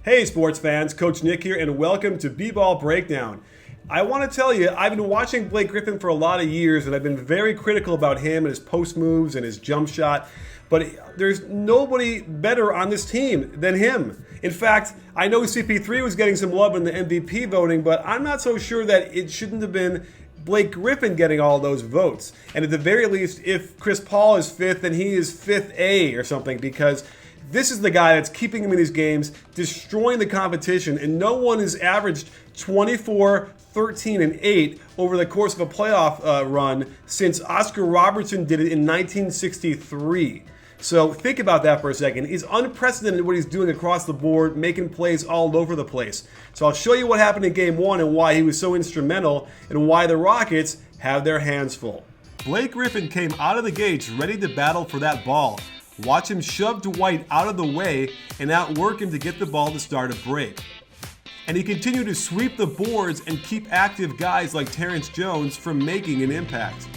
Hey sports fans, Coach Nick here, and welcome to BBallBreakdown. I want to tell you, I've been watching Blake Griffin for a lot of years, and I've been very critical about him and his post moves and his jump shot, but there's nobody better on this team than him. In fact, I know CP3 was getting some love in the MVP voting, but I'm not so sure that it shouldn't have been Blake Griffin getting all those votes. And at the very least, if Chris Paul is fifth, then he is 5th A or something, because this is the guy that's keeping him in these games, destroying the competition, and no one has averaged 24, 13, and 8 over the course of a playoff run since Oscar Robertson did it in 1963. So think about that for a second. It's unprecedented what he's doing across the board, making plays all over the place. So I'll show you what happened in Game 1 and why he was so instrumental and why the Rockets have their hands full. Blake Griffin came out of the gates ready to battle for that ball. Watch him shove Dwight out of the way and outwork him to get the ball to start a break. And he continued to sweep the boards and keep active guys like Terrence Jones from making an impact.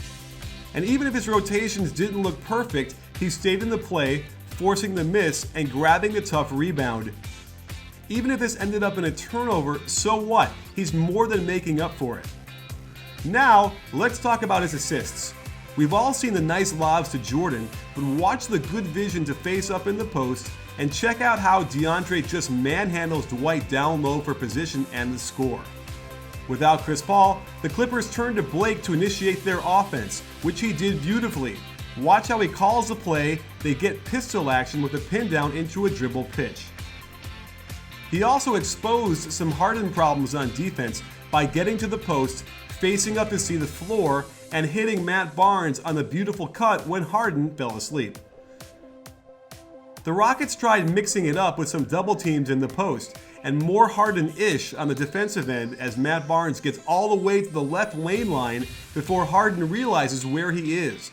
And even if his rotations didn't look perfect, he stayed in the play, forcing the miss and grabbing the tough rebound. Even if this ended up in a turnover, so what? He's more than making up for it. Now, let's talk about his assists. We've all seen the nice lobs to Jordan, but watch the good vision to face up in the post and check out how DeAndre just manhandles Dwight down low for position and the score. Without Chris Paul, the Clippers turned to Blake to initiate their offense, which he did beautifully. Watch how he calls the play, they get pistol action with a pin down into a dribble pitch. He also exposed some Harden problems on defense by getting to the post, facing up to see the floor, and hitting Matt Barnes on the beautiful cut when Harden fell asleep. The Rockets tried mixing it up with some double teams in the post, and more Harden-ish on the defensive end as Matt Barnes gets all the way to the left lane line before Harden realizes where he is.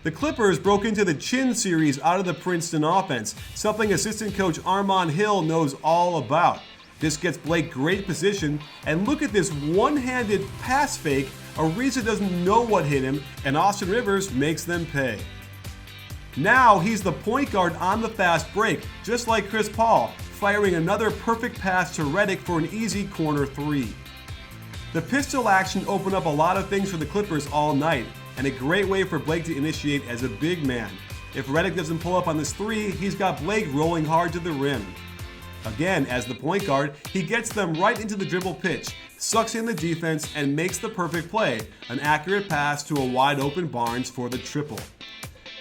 The Clippers broke into the chin series out of the Princeton offense, something assistant coach Armon Hill knows all about. This gets Blake great position, and look at this one-handed pass fake. Ariza doesn't know what hit him, and Austin Rivers makes them pay. Now he's the point guard on the fast break, just like Chris Paul, firing another perfect pass to Redick for an easy corner three. The pistol action opened up a lot of things for the Clippers all night, and a great way for Blake to initiate as a big man. If Redick doesn't pull up on this three, he's got Blake rolling hard to the rim. Again, as the point guard, he gets them right into the dribble pitch, sucks in the defense, and makes the perfect play, an accurate pass to a wide open Barnes for the triple.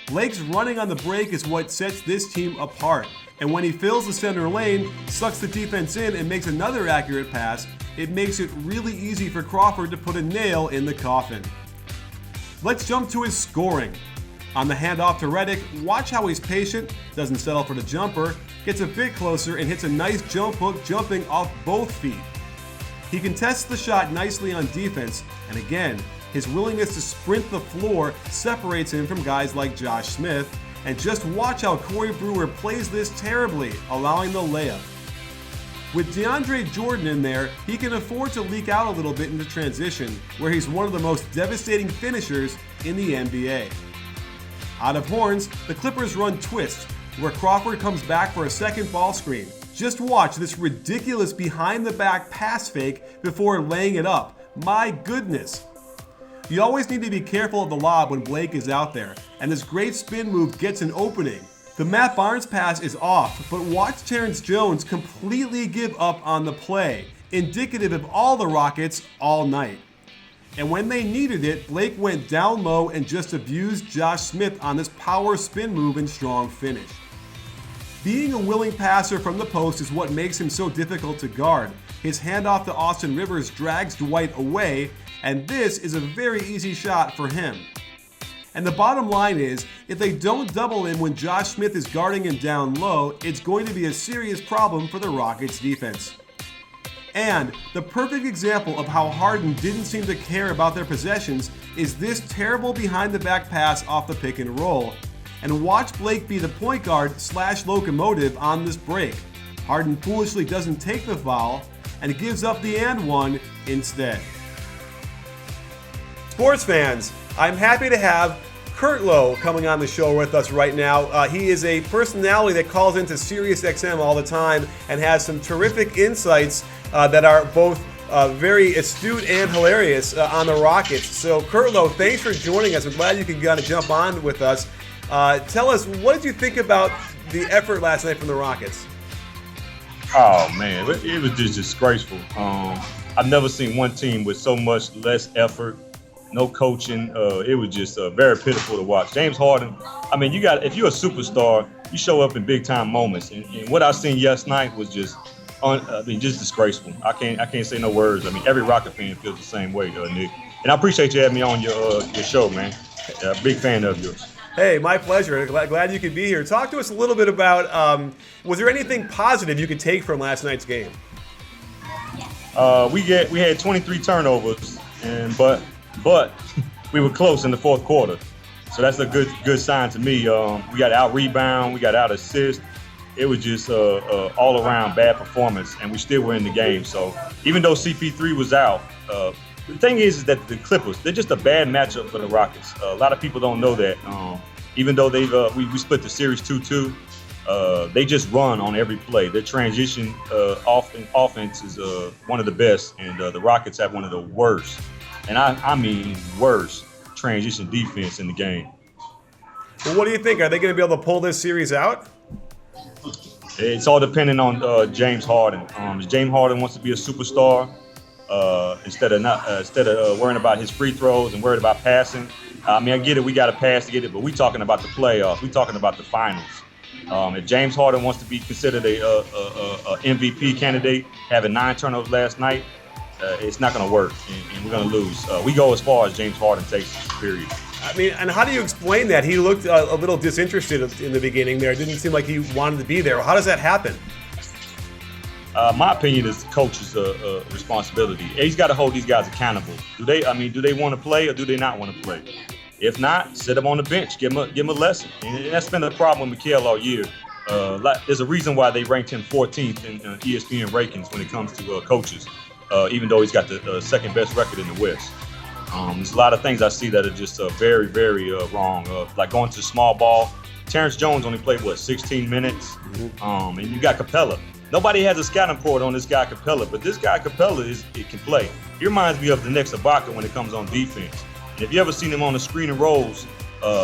Blake's running on the break is what sets this team apart, and when he fills the center lane, sucks the defense in, and makes another accurate pass, it makes it really easy for Crawford to put a nail in the coffin. Let's jump to his scoring. On the handoff to Redick, watch how he's patient, doesn't settle for the jumper, gets a bit closer and hits a nice jump hook jumping off both feet. He contests the shot nicely on defense, and again, his willingness to sprint the floor separates him from guys like Josh Smith, and just watch how Corey Brewer plays this terribly, allowing the layup. With DeAndre Jordan in there, he can afford to leak out a little bit in the transition, where he's one of the most devastating finishers in the NBA. Out of horns, the Clippers run twist, where Crawford comes back for a second ball screen. Just watch this ridiculous behind-the-back pass fake before laying it up. My goodness. You always need to be careful of the lob when Blake is out there, and this great spin move gets an opening. The Matt Barnes pass is off, but watch Terrence Jones completely give up on the play, indicative of all the Rockets all night. And when they needed it, Blake went down low and just abused Josh Smith on this power spin move and strong finish. Being a willing passer from the post is what makes him so difficult to guard. His handoff to Austin Rivers drags Dwight away, and this is a very easy shot for him. And the bottom line is, if they don't double him when Josh Smith is guarding him down low, it's going to be a serious problem for the Rockets defense. And the perfect example of how Harden didn't seem to care about their possessions is this terrible behind-the-back pass off the pick and roll. And watch Blake be the point guard / locomotive on this break. Harden foolishly doesn't take the foul and gives up the and one instead. Sports fans, I'm happy to have Kurt Lowe coming on the show with us right now. He is a personality that calls into SiriusXM all the time and has some terrific insights that are both very astute and hilarious on the Rockets. So, Kurt Lowe, thanks for joining us. I'm glad you could kind of jump on with us. Tell us, what did you think about the effort last night from the Rockets? Oh, man, it was just disgraceful. I've never seen one team with so much less effort, no coaching. It was just very pitiful to watch. James Harden, I mean, if you're a superstar, you show up in big-time moments. And what I seen yesterday night was just just disgraceful. I can't say no words. I mean, every Rocket fan feels the same way, Nick. And I appreciate you having me on your show, man. Big fan of yours. Hey, my pleasure. Glad you could be here. Talk to us a little bit about, was there anything positive you could take from last night's game? We had 23 turnovers, but we were close in the fourth quarter. So that's a good sign to me. We got out rebound, we got out assist. It was just all around bad performance, and we still were in the game. So even though CP3 was out, the thing is that the Clippers, they're just a bad matchup for the Rockets. A lot of people don't know that. Even though we split the series 2-2, they just run on every play. Their transition offense is one of the best, and the Rockets have one of the worst, and I mean worst, transition defense in the game. Well, what do you think? Are they going to be able to pull this series out? It's all depending on James Harden. If James Harden wants to be a superstar, instead of worrying about his free throws and worried about passing. I mean, I get it. We got to pass to get it, but we're talking about the playoffs. We're talking about the finals. If James Harden wants to be considered a MVP candidate, having 9 turnovers last night, it's not going to work, and we're going to lose. We go as far as James Harden takes us, period. I mean, and how do you explain that? He looked a little disinterested in the beginning there. It didn't seem like he wanted to be there. How does that happen? My opinion is the coach's responsibility. He's got to hold these guys accountable. Do they want to play or do they not want to play? If not, sit them on the bench, give him a lesson. And that's been the problem with Mikal all year. There's a reason why they ranked him 14th in ESPN rankings when it comes to coaches, even though he's got the second best record in the West. There's a lot of things I see that are just very, very wrong. Like going to small ball. Terrence Jones only played, 16 minutes? And you got Capella. Nobody has a scouting report on this guy Capella, but this guy Capella can play. He reminds me of the next Ibaka when it comes on defense. And if you ever seen him on the screen and rolls,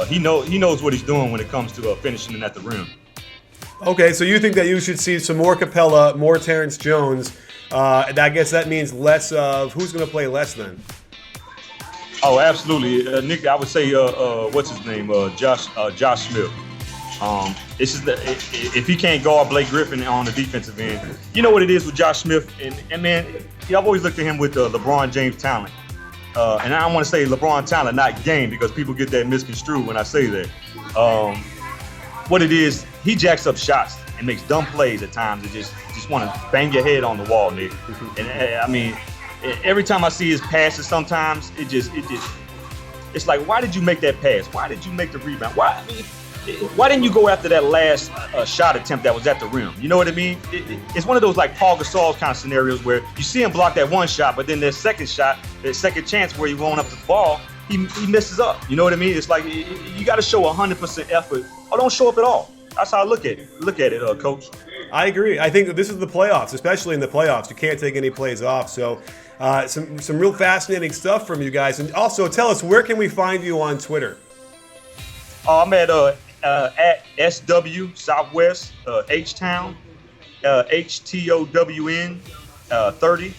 he knows what he's doing when it comes to finishing at the rim. Okay, so you think that you should see some more Capella, more Terrence Jones. And I guess that means less of who's going to play less then? Oh, absolutely, Nick. I would say what's his name, Josh Smith. If he can't guard Blake Griffin on the defensive end, you know what it is with Josh Smith, and man, I've always looked at him with LeBron James talent, and I don't want to say LeBron talent, not game, because people get that misconstrued when I say that. What it is, he jacks up shots and makes dumb plays at times and just want to bang your head on the wall, Nick. And I mean, every time I see his passes, sometimes it's like, why did you make that pass? Why did you make the rebound? Why didn't you go after that last shot attempt that was at the rim? You know what I mean? It's one of those like Paul Gasol kind of scenarios where you see him block that one shot, but then their second shot, their second chance where he won't up the ball, he messes up. You know what I mean? It's like you got to show 100% effort or don't show up at all. That's how I look at it, Coach. I agree. I think that this is the playoffs, especially in the playoffs. You can't take any plays off. So some real fascinating stuff from you guys. And also, tell us, where can we find you on Twitter? I'm at SW Southwest H-Town, HTOWN 30.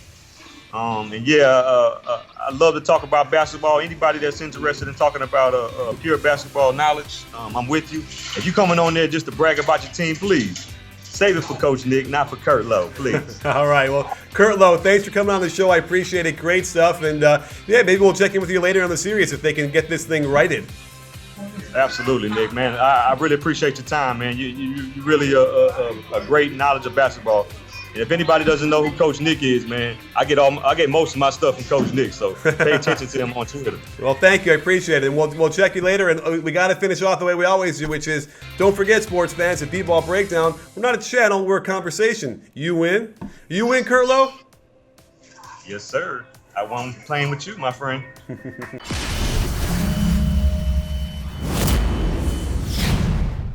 I love to talk about basketball. Anybody that's interested in talking about pure basketball knowledge, I'm with you. If you're coming on there just to brag about your team, please save it for Coach Nick, not for Kurt Lowe, please. All right. Well, Kurt Lowe, thanks for coming on the show. I appreciate it. Great stuff. And maybe we'll check in with you later on the series if they can get this thing righted. Absolutely, Nick, man. I really appreciate your time, man. You really a great knowledge of basketball. And if anybody doesn't know who Coach Nick is, man, I get most of my stuff from Coach Nick. So pay attention to him on Twitter. Well, thank you. I appreciate it. And we'll check you later. And we got to finish off the way we always do, which is don't forget, sports fans, at BBallBreakdown, we're not a channel, we're a conversation. You win. You win, Kurt Lowe? Yes, sir. I won playing with you, my friend.